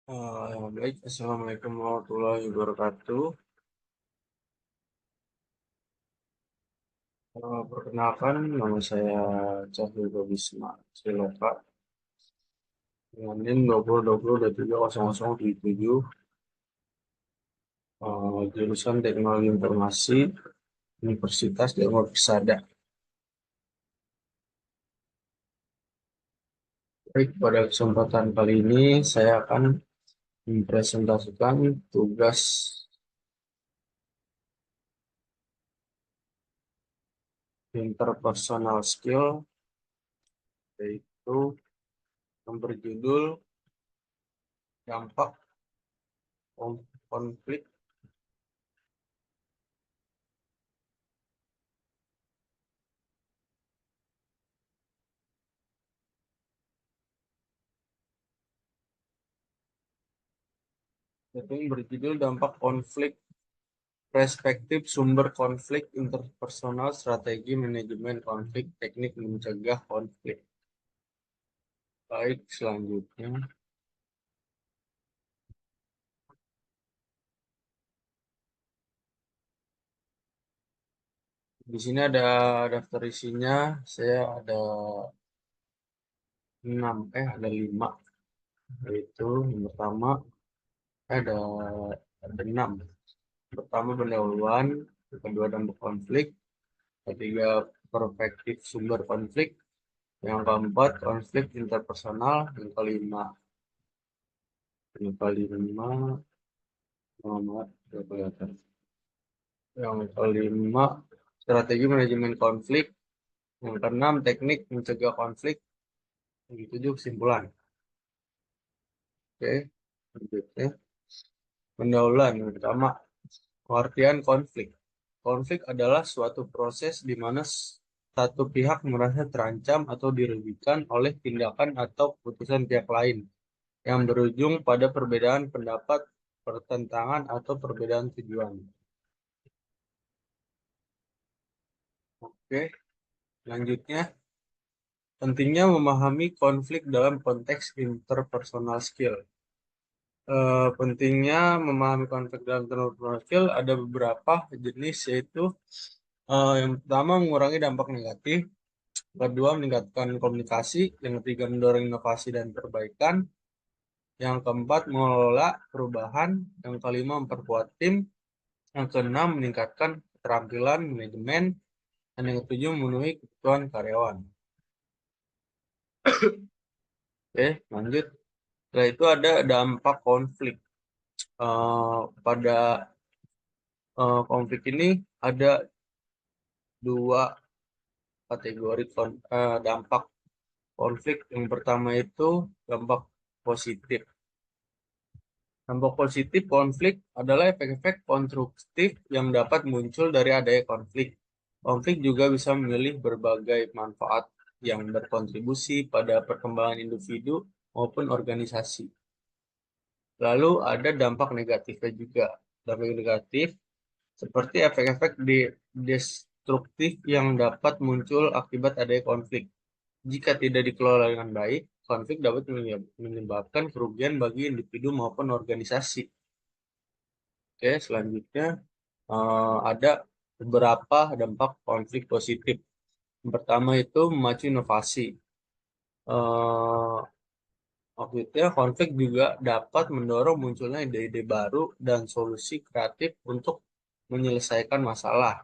Baik, Assalamualaikum warahmatullahi wabarakatuh. Perkenalkan, nama saya Cahyo Babisma Siloka dengan NIM 2020-230077, jurusan Teknologi Informasi Universitas Dharma Persada. Baik, pada kesempatan kali ini saya akan mempresentasikan tugas interpersonal skill, yaitu yang berjudul dampak konflik dampak konflik, perspektif sumber konflik interpersonal, strategi manajemen konflik, teknik mencegah konflik. Baik, selanjutnya. Di sini ada daftar isinya. Saya ada 5. Yaitu yang pertama ada 6. Pertama pendahuluan, yang kedua dampak konflik, ketiga perspektif sumber konflik, yang keempat konflik interpersonal, yang kelima yang kelima strategi manajemen konflik, yang keenam teknik mencegah konflik, yang ketujuh kesimpulan. Oke, berikutnya pendahuluan. Yang pertama, pengertian konflik. Konflik adalah suatu proses di mana satu pihak merasa terancam atau dirugikan oleh tindakan atau keputusan pihak lain yang berujung pada perbedaan pendapat, pertentangan, atau perbedaan tujuan. Oke, selanjutnya pentingnya memahami konflik dalam konteks interpersonal skill. Pentingnya memahami konflik dalam interpersonal skill ada beberapa jenis, yaitu yang pertama mengurangi dampak negatif, kedua meningkatkan komunikasi, yang ketiga mendorong inovasi dan perbaikan, yang keempat mengelola perubahan, yang kelima memperkuat tim, yang keenam meningkatkan keterampilan manajemen, dan yang ketujuh memenuhi kebutuhan karyawan. Oke, lanjut. Setelah itu ada dampak konflik. Pada konflik ini ada 2 kategori dampak konflik. Yang pertama itu dampak positif. Dampak positif konflik adalah efek-efek konstruktif yang dapat muncul dari adanya konflik. Konflik juga bisa memilih berbagai manfaat yang berkontribusi pada perkembangan individu maupun organisasi. Lalu ada dampak negatifnya juga. Dampak negatif seperti efek-efek destruktif yang dapat muncul akibat adanya konflik. Jika tidak dikelola dengan baik, konflik dapat menyebabkan kerugian bagi individu maupun organisasi. Oke, selanjutnya ada beberapa dampak konflik positif. Yang pertama itu memacu inovasi. Maksudnya konflik juga dapat mendorong munculnya ide-ide baru dan solusi kreatif untuk menyelesaikan masalah.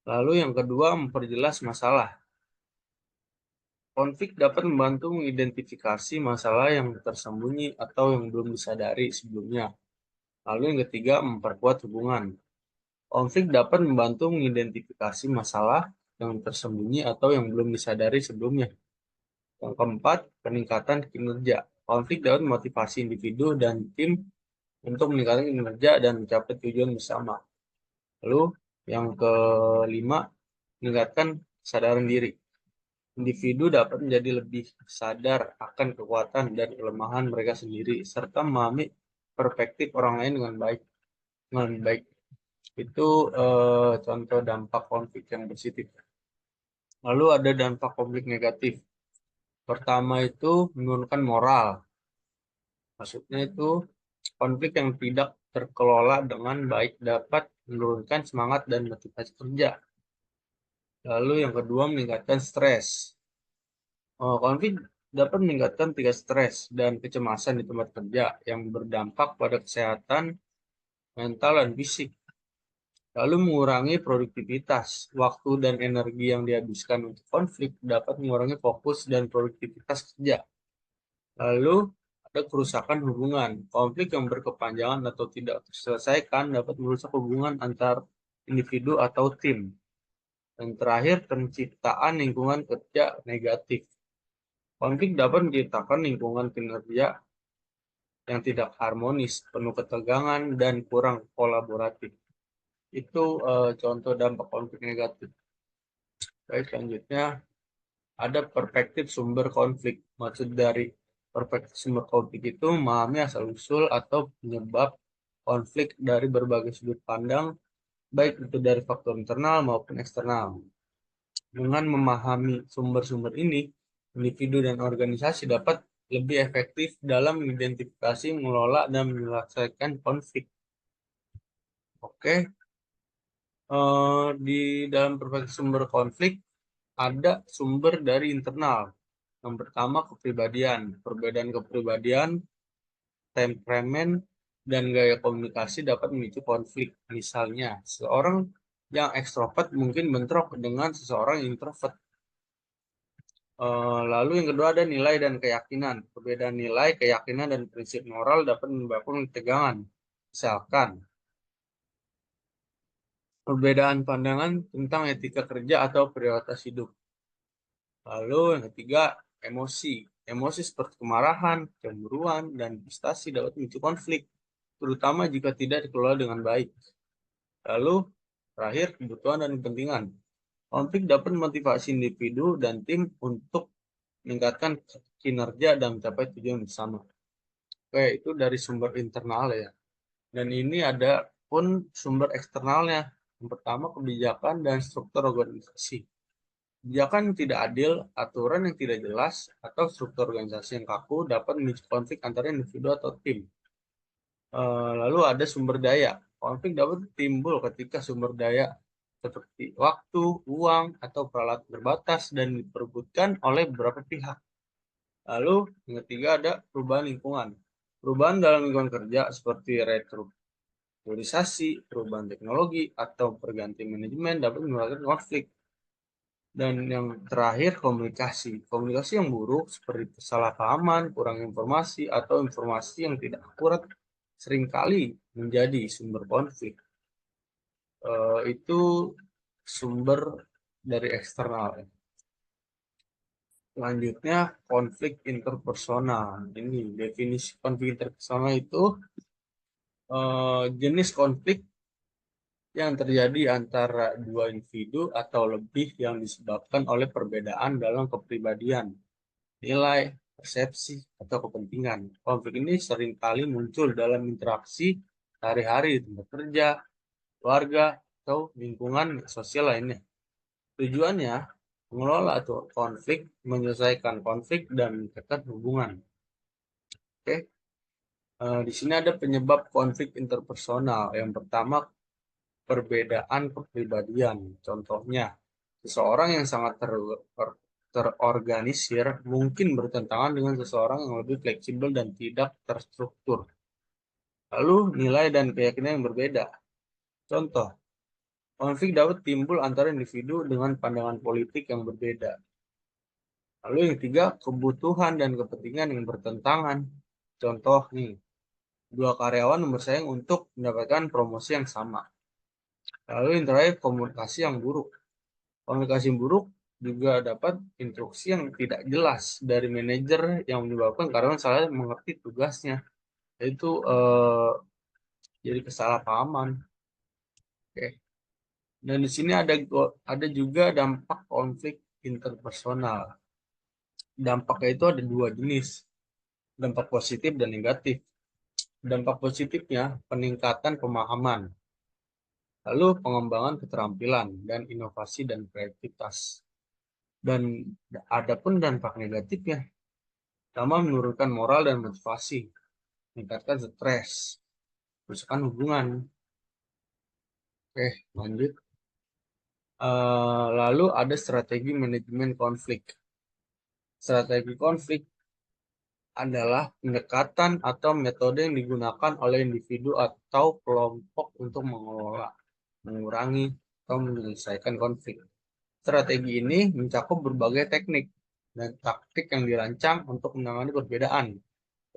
Lalu yang kedua, memperjelas masalah. Konflik dapat membantu mengidentifikasi masalah yang tersembunyi atau yang belum disadari sebelumnya. Lalu yang ketiga, memperkuat hubungan. Konflik dapat membantu mengidentifikasi masalah yang tersembunyi atau yang belum disadari sebelumnya. Yang keempat, peningkatan kinerja. Konflik dapat memotivasi individu dan tim untuk meningkatkan kinerja dan mencapai tujuan bersama. Lalu yang kelima, meningkatkan kesadaran diri. Individu dapat menjadi lebih sadar akan kekuatan dan kelemahan mereka sendiri, serta memahami perspektif orang lain dengan baik. Itu contoh dampak konflik yang positif. Lalu ada dampak konflik negatif. Pertama itu menurunkan moral. Maksudnya itu konflik yang tidak terkelola dengan baik dapat menurunkan semangat dan motivasi kerja. Lalu yang kedua meningkatkan stres. Konflik dapat meningkatkan tingkat stres dan kecemasan di tempat kerja yang berdampak pada kesehatan mental dan fisik. Lalu mengurangi produktivitas, waktu dan energi yang dihabiskan untuk konflik dapat mengurangi fokus dan produktivitas kerja. Lalu ada kerusakan hubungan. Konflik yang berkepanjangan atau tidak terselesaikan dapat merusak hubungan antar individu atau tim. Dan terakhir, penciptaan lingkungan kerja negatif. Konflik dapat menciptakan lingkungan kinerja yang tidak harmonis, penuh ketegangan, dan kurang kolaboratif. Itu contoh dampak konflik negatif. Baik, selanjutnya ada perspektif sumber konflik. Maksud dari perspektif sumber konflik itu memahami asal-usul atau penyebab konflik dari berbagai sudut pandang, baik itu dari faktor internal maupun eksternal. Dengan memahami sumber-sumber ini, individu dan organisasi dapat lebih efektif dalam mengidentifikasi, mengelola, dan menyelesaikan konflik. Oke, di dalam berbagai sumber konflik ada sumber dari internal. Yang pertama kepribadian, perbedaan kepribadian, temperamen, dan gaya komunikasi dapat memicu konflik. Misalnya, seorang yang ekstrovert mungkin bentrok dengan seseorang yang introvert. Lalu yang kedua ada nilai dan keyakinan. Perbedaan nilai, keyakinan, dan prinsip moral dapat menyebabkan ketegangan. Misalkan, perbedaan pandangan tentang etika kerja atau prioritas hidup. Lalu yang ketiga, emosi. Emosi seperti kemarahan, cemburuan, dan frustasi dapat memicu konflik, terutama jika tidak dikelola dengan baik. Lalu, terakhir, kebutuhan dan kepentingan. Konflik dapat memotivasi individu dan tim untuk meningkatkan kinerja dan mencapai tujuan bersama. Oke, itu dari sumber internal ya. Dan ini ada pun sumber eksternalnya. Yang pertama, kebijakan dan struktur organisasi. Kebijakan yang tidak adil, aturan yang tidak jelas, atau struktur organisasi yang kaku dapat memicu konflik antara individu atau tim. Lalu ada sumber daya. Konflik dapat timbul ketika sumber daya seperti waktu, uang, atau peralatan terbatas dan diperebutkan oleh beberapa pihak. Lalu yang ketiga ada perubahan lingkungan. Perubahan dalam lingkungan kerja seperti restrukturisasi, perubahan teknologi, atau pergantian manajemen dapat menyebabkan konflik. Dan yang terakhir komunikasi. Komunikasi yang buruk seperti kesalahpahaman, kurang informasi, atau informasi yang tidak akurat seringkali menjadi sumber konflik. Itu sumber dari eksternal. Selanjutnya konflik interpersonal. Ini definisi konflik interpersonal itu jenis konflik yang terjadi antara dua individu atau lebih yang disebabkan oleh perbedaan dalam kepribadian, nilai, persepsi, atau kepentingan. Konflik ini seringkali muncul dalam interaksi sehari-hari di tempat kerja, keluarga, atau lingkungan sosial lainnya. Tujuannya mengelola atau konflik, menyelesaikan konflik, dan meningkatkan hubungan. Oke, di sini ada penyebab konflik interpersonal. Yang pertama, perbedaan kepribadian. Contohnya, seseorang yang sangat terorganisir mungkin bertentangan dengan seseorang yang lebih fleksibel dan tidak terstruktur. Lalu, nilai dan keyakinan yang berbeda. Contoh, konflik dapat timbul antara individu dengan pandangan politik yang berbeda. Lalu yang ketiga, kebutuhan dan kepentingan yang bertentangan. Contoh nih, dua karyawan bersaing untuk mendapatkan promosi yang sama. Lalu yang terakhir, komunikasi yang buruk. Komunikasi yang buruk juga dapat instruksi yang tidak jelas dari manajer yang menyebabkan karyawan salah mengerti tugasnya. Itu jadi kesalahpahaman. Oke. Dan di sini ada juga dampak konflik interpersonal. Dampaknya itu ada dua jenis, dampak positif dan negatif. Dampak positifnya peningkatan pemahaman, lalu pengembangan keterampilan dan inovasi dan kreativitas. Dan ada pun dampak negatifnya, sama menurunkan moral dan motivasi, meningkatkan stres, merusakan hubungan. Oke, lanjut. Lalu ada strategi manajemen konflik. Strategi konflik adalah pendekatan atau metode yang digunakan oleh individu atau kelompok untuk mengelola, mengurangi, atau menyelesaikan konflik. Strategi ini mencakup berbagai teknik dan taktik yang dirancang untuk menangani perbedaan,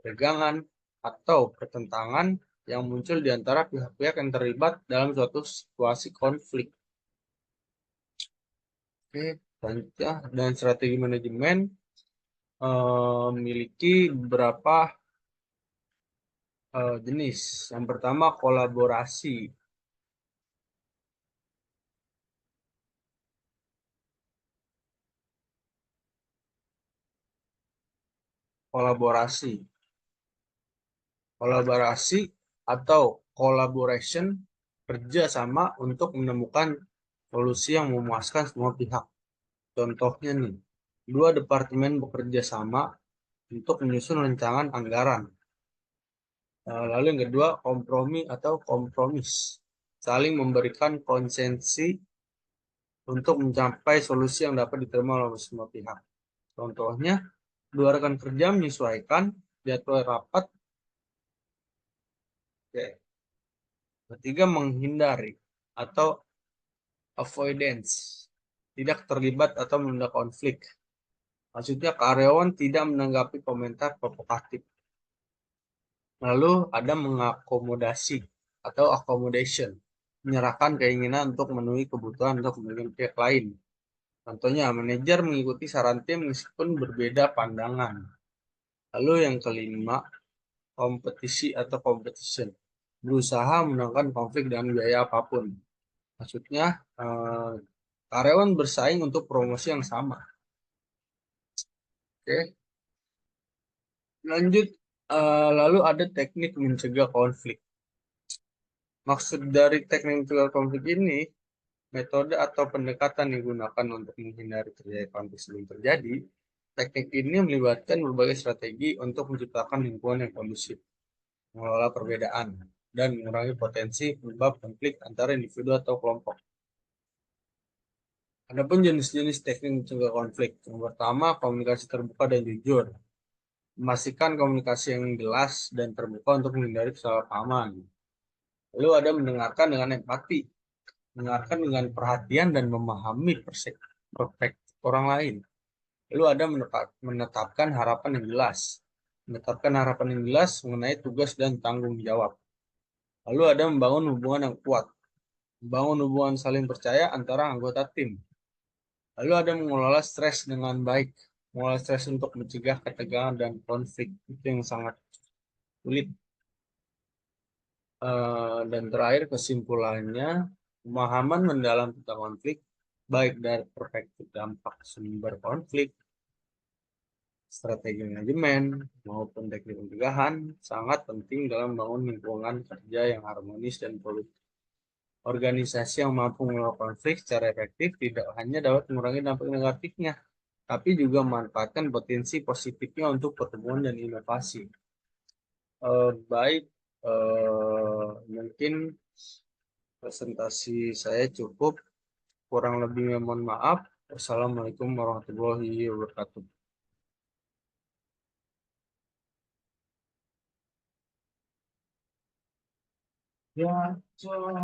ketegangan, atau pertentangan yang muncul di antara pihak-pihak yang terlibat dalam suatu situasi konflik. Oke, selanjutnya, dan strategi manajemen memiliki beberapa jenis. Yang pertama, kolaborasi. Kolaborasi. Kolaborasi atau collaboration kerja sama untuk menemukan solusi yang memuaskan semua pihak. Contohnya nih, dua departemen bekerja sama untuk menyusun rancangan anggaran. Lalu yang kedua, kompromi atau kompromis. Saling memberikan konsensi untuk mencapai solusi yang dapat diterima oleh semua pihak. Contohnya, dua rekan kerja menyesuaikan jadwal rapat. Oke. Ketiga, menghindari atau avoidance. Tidak terlibat atau menunda konflik. Maksudnya karyawan tidak menanggapi komentar provokatif. Lalu ada mengakomodasi atau accommodation. Menyerahkan keinginan untuk memenuhi kebutuhan untuk kepentingan pihak lain. Contohnya, manajer mengikuti saran tim meskipun berbeda pandangan. Lalu yang kelima, kompetisi atau competition. Berusaha menangkan konflik dengan biaya apapun. Maksudnya, karyawan bersaing untuk promosi yang sama. Oke, lanjut. Lalu ada teknik mencegah konflik. Maksud dari teknik mencegah konflik ini, metode atau pendekatan yang digunakan untuk menghindari terjadi konflik sebelum terjadi. Teknik ini melibatkan berbagai strategi untuk menciptakan lingkungan yang kondusif, mengelola perbedaan, dan mengurangi potensi penyebab konflik antara individu atau kelompok. Adapun jenis-jenis teknik mencegah konflik. Yang pertama, komunikasi terbuka dan jujur. Memastikan komunikasi yang jelas dan terbuka untuk menghindari kesalahpahaman. Lalu ada mendengarkan dengan empati. Mendengarkan dengan perhatian dan memahami perspektif orang lain. Lalu ada menetapkan harapan yang jelas. Menetapkan harapan yang jelas mengenai tugas dan tanggung jawab. Lalu ada membangun hubungan yang kuat. Membangun hubungan saling percaya antara anggota tim. Lalu ada mengelola stres dengan baik. Mengelola stres untuk mencegah ketegangan dan konflik. Itu yang sangat sulit. Dan terakhir kesimpulannya, pemahaman mendalam tentang konflik, baik dari perspektif dampak sumber konflik, strategi manajemen, maupun teknik pencegahan, sangat penting dalam membangun lingkungan kerja yang harmonis dan produktif. Organisasi yang mampu mengelola konflik secara efektif tidak hanya dapat mengurangi dampak negatifnya, tapi juga memanfaatkan potensi positifnya untuk pertumbuhan dan inovasi. Baik, mungkin presentasi saya cukup. Kurang lebihnya mohon maaf. Wassalamualaikum warahmatullahi wabarakatuh. Ya,